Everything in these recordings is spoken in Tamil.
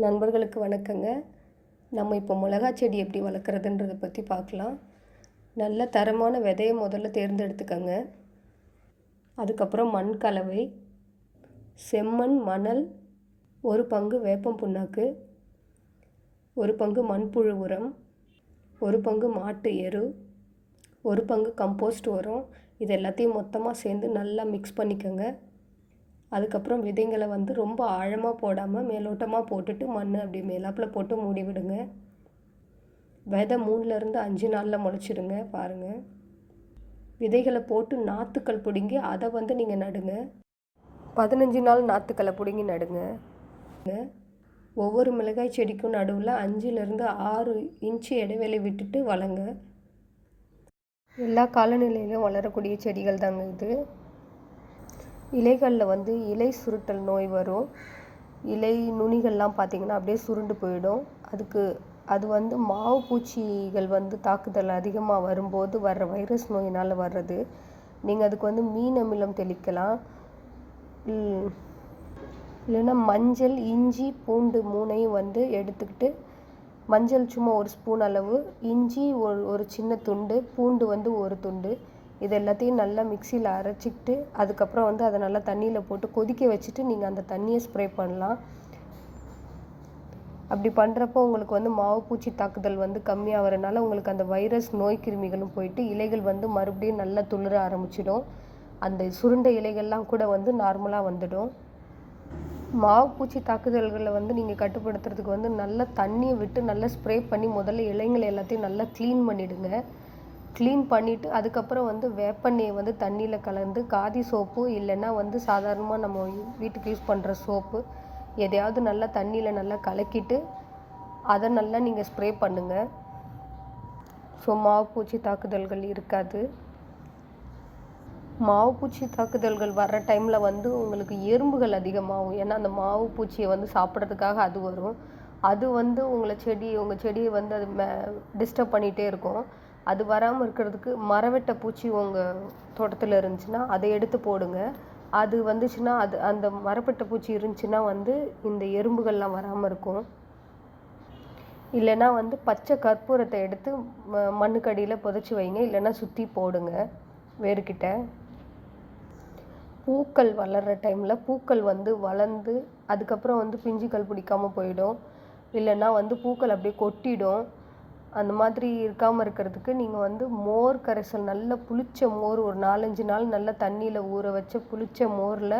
நண்பர்களுக்கு வணக்கங்க. நம்ம இப்போ மிளகாய் செடி எப்படி வளர்க்குறதுன்றதை பற்றி பார்க்கலாம். நல்ல தரமான விதையை முதல்ல தேர்ந்தெடுத்துக்கங்க. அதுக்கப்புறம் மண் கலவை, செம்மண், மணல், 1 பங்கு வேப்பம் புண்ணாக்கு, 1 பங்கு மண்புழு உரம், 1 பங்கு மாட்டு எரு, 1 பங்கு கம்போஸ்ட் உரம், இது எல்லாத்தையும் மொத்தமாக சேர்ந்து நல்லா மிக்ஸ் பண்ணிக்கோங்க. அதுக்கப்புறம் விதைங்களை ரொம்ப ஆழமாக போடாமல் மேலோட்டமாக போட்டுட்டு மண் அப்படி மேலாப்பில் போட்டு மூடி விடுங்க. விதை 3லேருந்து 5 நாளில் முளைச்சிடுங்க. பாருங்கள், விதைகளை போட்டு நாற்றுக்கள் பிடுங்கி அதை நீங்கள் நடுங்க. 15 நாள் நாற்றுக்களை பிடுங்கி நடுங்க. ஒவ்வொரு மிளகாய் செடிக்கும் நடுவில் 5லேருந்து 6 இன்ச்சு இடைவெளி விட்டுட்டு வளங்க. எல்லா காலநிலையிலும் வளரக்கூடிய செடிகள் தாங்க இது. இலைகளில் இலை சுருட்டல் நோய் வரும். இலை நுனிகள்லாம் பார்த்திங்கன்னா அப்படியே சுருண்டு போயிடும். அது மாவு பூச்சிகள் தாக்குதல் அதிகமாக வரும்போது வர்ற வைரஸ் நோயினால் வர்றது. நீங்கள் அதுக்கு மீன் அமிலம் தெளிக்கலாம். இல்லைன்னா மஞ்சள், இஞ்சி, பூண்டு 3ஐயும் எடுத்துக்கிட்டு, மஞ்சள் சும்மா 1 ஸ்பூன் அளவு, இஞ்சி ஒரு சின்ன துண்டு, பூண்டு 1 துண்டு, இது எல்லாத்தையும் நல்லா மிக்சியில் அரைச்சிக்கிட்டு அதுக்கப்புறம் அதை நல்லா தண்ணியில் போட்டு கொதிக்க வச்சுட்டு நீங்கள் அந்த தண்ணியை ஸ்ப்ரே பண்ணலாம். அப்படி பண்ணுறப்போ உங்களுக்கு மாவு பூச்சி தாக்குதல் கம்மியாகிறனால உங்களுக்கு அந்த வைரஸ் நோய் கிருமிகளும் போயிட்டு இலைகள் மறுபடியும் நல்லா துளிர ஆரம்பிச்சிடும். அந்த சுருண்ட இலைகள்லாம் கூட நார்மலாக வந்துடும். மாவு பூச்சி தாக்குதல்களை நீங்கள் கட்டுப்படுத்துறதுக்கு நல்லா தண்ணியை விட்டு நல்லா ஸ்ப்ரே பண்ணி முதல்ல இலைங்களை எல்லாத்தையும் நல்லா க்ளீன் பண்ணிவிடுங்க. க்ளீன் பண்ணிவிட்டு அதுக்கப்புறம் வேப்பெண்ணெயை தண்ணியில் கலந்து காதி சோப்பு இல்லைன்னா சாதாரணமாக நம்ம வீட்டுக்கு யூஸ் பண்ணுற சோப்பு எதையாவது நல்லா தண்ணியில் நல்லா கலக்கிட்டு அதை நல்லா நீங்கள் ஸ்ப்ரே பண்ணுங்கள். ஸோ மாவு பூச்சி தாக்குதல்கள் இருக்காது. மாவு பூச்சி தாக்குதல்கள் வர்ற டைமில் உங்களுக்கு எறும்புகள் அதிகமாகும். ஏன்னா அந்த மாவு பூச்சியை சாப்பிட்றதுக்காக அது வரும். அது உங்கள் செடியை அது டிஸ்டர்ப் பண்ணிகிட்டே இருக்கும். அது வராமல் இருக்கிறதுக்கு மரவெட்டை பூச்சி உங்கள் தோட்டத்தில் இருந்துச்சுன்னா அதை எடுத்து போடுங்க. அது வந்துச்சுன்னா அந்த மரவெட்டை பூச்சி இருந்துச்சுன்னா இந்த எறும்புகள்லாம் வராமல் இருக்கும். இல்லைன்னா பச்சை கற்பூரத்தை எடுத்து மண்ணுக்கடியில் புதைச்சி வைங்க. இல்லைன்னா சுற்றி போடுங்க வேர்கிட்ட. பூக்கள் வளர்கிற டைமில் பூக்கள் வளர்ந்து அதுக்கப்புறம் பிஞ்சுக்கள் பிடிக்காமல் போயிடும். இல்லைன்னா பூக்கள் அப்படியே கொட்டிடும். அந்த மாதிரி இருக்காமல் இருக்கிறதுக்கு நீங்கள் மோர் கரைசல், நல்ல புளிச்ச மோர், ஒரு 4-5 நாள் நல்லா தண்ணியில் ஊற வச்ச புளிச்ச மோரில்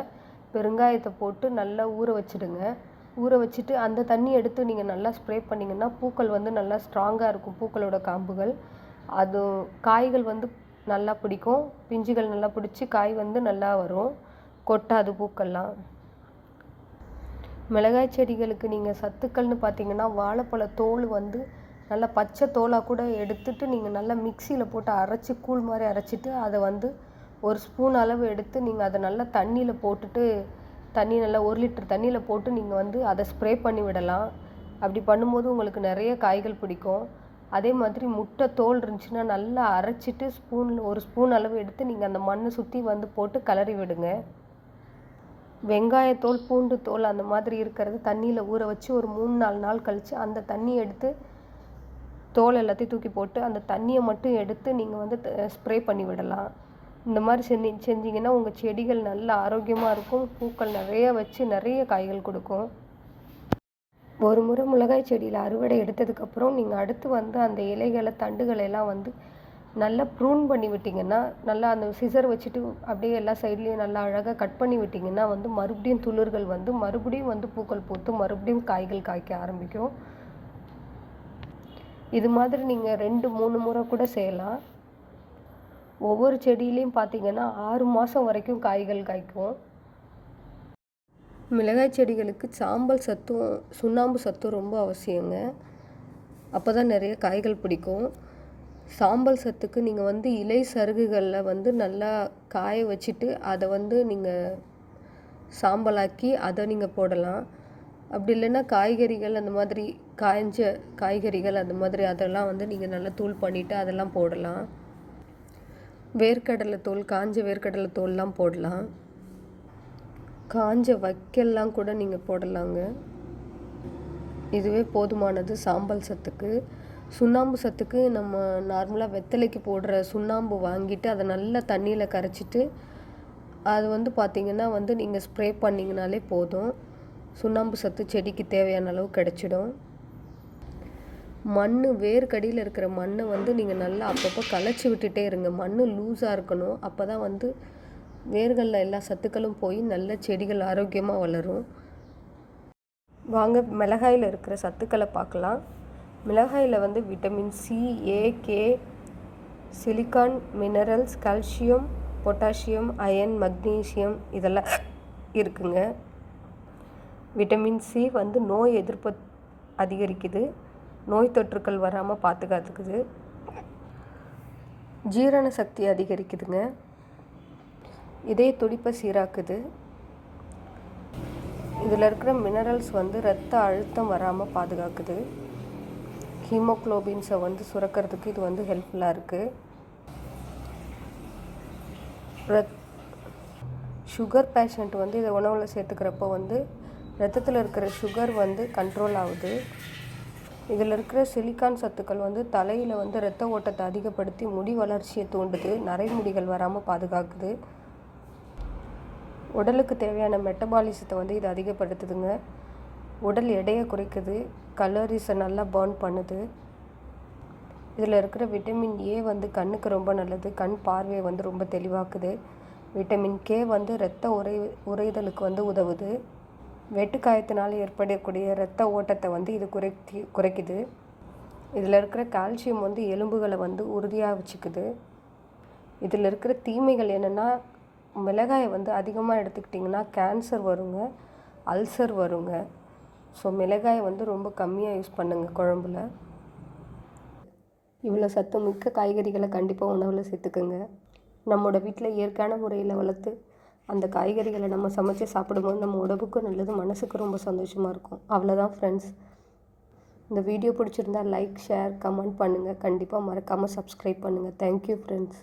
பெருங்காயத்தை போட்டு நல்லா ஊற வச்சுடுங்க. ஊற வச்சுட்டு அந்த தண்ணி எடுத்து நீங்கள் நல்லா ஸ்ப்ரே பண்ணிங்கன்னா பூக்கள் நல்லா ஸ்ட்ராங்காக இருக்கும். பூக்களோட காம்புகள் அது காய்கள் நல்லா பிடிக்கும். பிஞ்சுகள் நல்லா பிடிச்சி காய் நல்லா வரும், கொட்டாது பூக்கள்லாம். மிளகாய் செடிகளுக்கு நீங்கள் சத்துக்கள்னு பார்த்தீங்கன்னா வாழைப்பழ தோல் நல்லா பச்சை தோலாக கூட எடுத்துட்டு நீங்கள் நல்லா மிக்சியில் போட்டு அரைச்சி கூழ் மாதிரி அரைச்சிட்டு அதை 1 ஸ்பூன் அளவு எடுத்து நீங்கள் அதை நல்லா தண்ணியில் போட்டுட்டு நல்லா 1 லிட்டர் தண்ணியில் போட்டு நீங்கள் அதை ஸ்ப்ரே பண்ணி விடலாம். அப்படி பண்ணும்போது உங்களுக்கு நிறைய காய்கள் பிடிக்கும். அதே மாதிரி முட்டை தோல் இருந்துச்சுன்னா நல்லா அரைச்சிட்டு 1 ஸ்பூன் அளவு எடுத்து நீங்கள் அந்த மண்ணை சுற்றி போட்டு கிளறி விடுங்க. வெங்காயத்தோல், பூண்டு தோல் அந்த மாதிரி இருக்கிறது தண்ணியில் ஊற வச்சு ஒரு 3-4 நாள் கழித்து அந்த தண்ணியை எடுத்து தோல் எல்லாத்தையும் தூக்கி போட்டு அந்த தண்ணியை மட்டும் எடுத்து நீங்கள் ஸ்ப்ரே பண்ணி விடலாம். இந்த மாதிரி செஞ்சிங்கன்னா உங்கள் செடிகள் நல்ல ஆரோக்கியமாக இருக்கும். பூக்கள் நிறைய வச்சு நிறைய காய்கள் கொடுக்கும். ஒரு முறை மிளகாய் செடியில் அறுவடை எடுத்ததுக்கப்புறம் நீங்கள் அடுத்து அந்த இலைகளை தண்டுகளை எல்லாம் நல்லா ப்ரூன் பண்ணி விட்டிங்கன்னா, நல்லா அந்த சிசர் வச்சுட்டு அப்படியே எல்லா சைட்லேயும் நல்லா அழகாக கட் பண்ணி விட்டிங்கன்னா மறுபடியும் துளிர்கள் மறுபடியும் பூக்கள் பூத்து மறுபடியும் காய்கள் காய்க்க ஆரம்பிக்கும். இது மாதிரி நீங்கள் 2-3 முறை கூட செய்யலாம். ஒவ்வொரு செடியிலையும் பார்த்தீங்கன்னா 6 மாதம் வரைக்கும் காய்கள் காய்க்கும். மிளகாய் செடிகளுக்கு சாம்பல் சத்தும் சுண்ணாம்பு சத்தும் ரொம்ப அவசியங்க. அப்போ தான் நிறைய காய்கள் பிடிக்கும். சாம்பல் சத்துக்கு நீங்கள் இலை சருகுகளில் நல்லா காய வச்சுட்டு அதை நீங்கள் சாம்பலாக்கி அதை நீங்கள் போடலாம். அப்படி இல்லைன்னா காய்கறிகள் அந்த மாதிரி காய்ஞ்ச காய்கறிகள் அந்த மாதிரி அதெல்லாம் நீங்கள் நல்லா தூள் பண்ணிவிட்டு அதெல்லாம் போடலாம். வேர்க்கடலை தோல், காஞ்ச வேர்க்கடலை தோல்லாம் போடலாம். காஞ்ச வைக்கல்லாம் கூட நீங்கள் போடலாங்க. இதுவே போதுமானது சாம்பல் சத்துக்கு. சுண்ணாம்பு சத்துக்கு நம்ம நார்மலாக வெத்தலைக்கு போடுற சுண்ணாம்பு வாங்கிட்டு அதை நல்லா தண்ணியில் கரைச்சிட்டு அது வந்து பார்த்திங்கன்னா வந்து நீங்கள் ஸ்ப்ரே பண்ணிங்கனாலே போதும். சுண்ணாம்பு சத்து செடிக்கு தேவையான அளவு கிடச்சிடும். மண் வேர்க்கடியில் இருக்கிற மண்ணை வந்து நீங்கள் நல்லா அப்பப்போ களைச்சி விட்டுட்டே இருங்க. மண் லூஸாக இருக்கணும். அப்போ தான் வந்து வேர்களில் எல்லா சத்துக்களும் போய் நல்ல செடிகள் ஆரோக்கியமாக வளரும். வாங்க மிளகாயில் இருக்கிற சத்துக்களை பார்க்கலாம். மிளகாயில் வந்து vitamin C, A, K, silicon, minerals, calcium, potassium, iron, magnesium இதெல்லாம் இருக்குங்க. விட்டமின் சி வந்து நோய் எதிர்ப்பு அதிகரிக்குது, நோய் தொற்றுக்கள் வராமல் பாதுகாத்துக்குது, ஜீரண சக்தி அதிகரிக்குதுங்க, இதய துடிப்பை சீராக்குது. இதில் இருக்கிற மினரல்ஸ் வந்து இரத்த அழுத்தம் வராமல் பாதுகாக்குது. ஹீமோக்ளோபின்ஸை வந்து சுரக்கிறதுக்கு இது வந்து ஹெல்ப்ஃபுல்லாக இருக்குது. சுகர் பேஷண்ட் வந்து இதை உணவில் சேர்த்துக்கிறப்போ வந்து ரத்தத்தில் இருக்கிற சுகர் வந்து கண்ட்ரோல் ஆகுது. இதில் இருக்கிற சிலிக்கான் சத்துக்கள் வந்து தலையில் வந்து இரத்த ஓட்டத்தை அதிகப்படுத்தி முடி வளர்ச்சியை தூண்டுது, நரைமுடிகள் வராமல் பாதுகாக்குது. உடலுக்கு தேவையான மெட்டபாலிசத்தை வந்து இது அதிகப்படுத்துதுங்க. உடல் எடையை குறைக்குது, கலோரிஸை நல்லா பர்ன் பண்ணுது. இதில் இருக்கிற விட்டமின் ஏ வந்து கண்ணுக்கு ரொம்ப நல்லது, கண் பார்வையை வந்து ரொம்ப தெளிவாக்குது. விட்டமின் கே வந்து இரத்த உறைதலுக்கு வந்து உதவுது. வெட்டுக்காயத்தினால் ஏற்படக்கூடிய இரத்த ஓட்டத்தை வந்து இது குறைக்குது. இதில் இருக்கிற கால்சியம் வந்து எலும்புகளை வந்து உறுதியாக வச்சுக்குது. இதில் இருக்கிற தீமைகள் என்னென்னா, மிளகாயை வந்து அதிகமாக எடுத்துக்கிட்டிங்கன்னா கேன்சர் வருங்க, அல்சர் வருங்க. ஸோ மிளகாயை வந்து ரொம்ப கம்மியாக யூஸ் பண்ணுங்கள் குழம்புல. இவ்வளோ சத்து மிக்க காய்கறிகளை கண்டிப்பாக உணவில் சேர்த்துக்குங்க. நம்மளோட வீட்டில் இயற்கையான முறையில் வளர்த்து அந்த காய்கறிகளை நம்ம சமைச்சு சாப்பிடும்போது நம்ம உடம்புக்கும் நல்லது, மனசுக்கு ரொம்ப சந்தோஷமாக இருக்கும். அவ்வளோதான் ஃப்ரெண்ட்ஸ். இந்த வீடியோ பிடிச்சிருந்தா லைக், ஷேர், கமெண்ட் பண்ணுங்கள். கண்டிப்பாக மறக்காமல் சப்ஸ்கிரைப் பண்ணுங்கள். Thank you friends.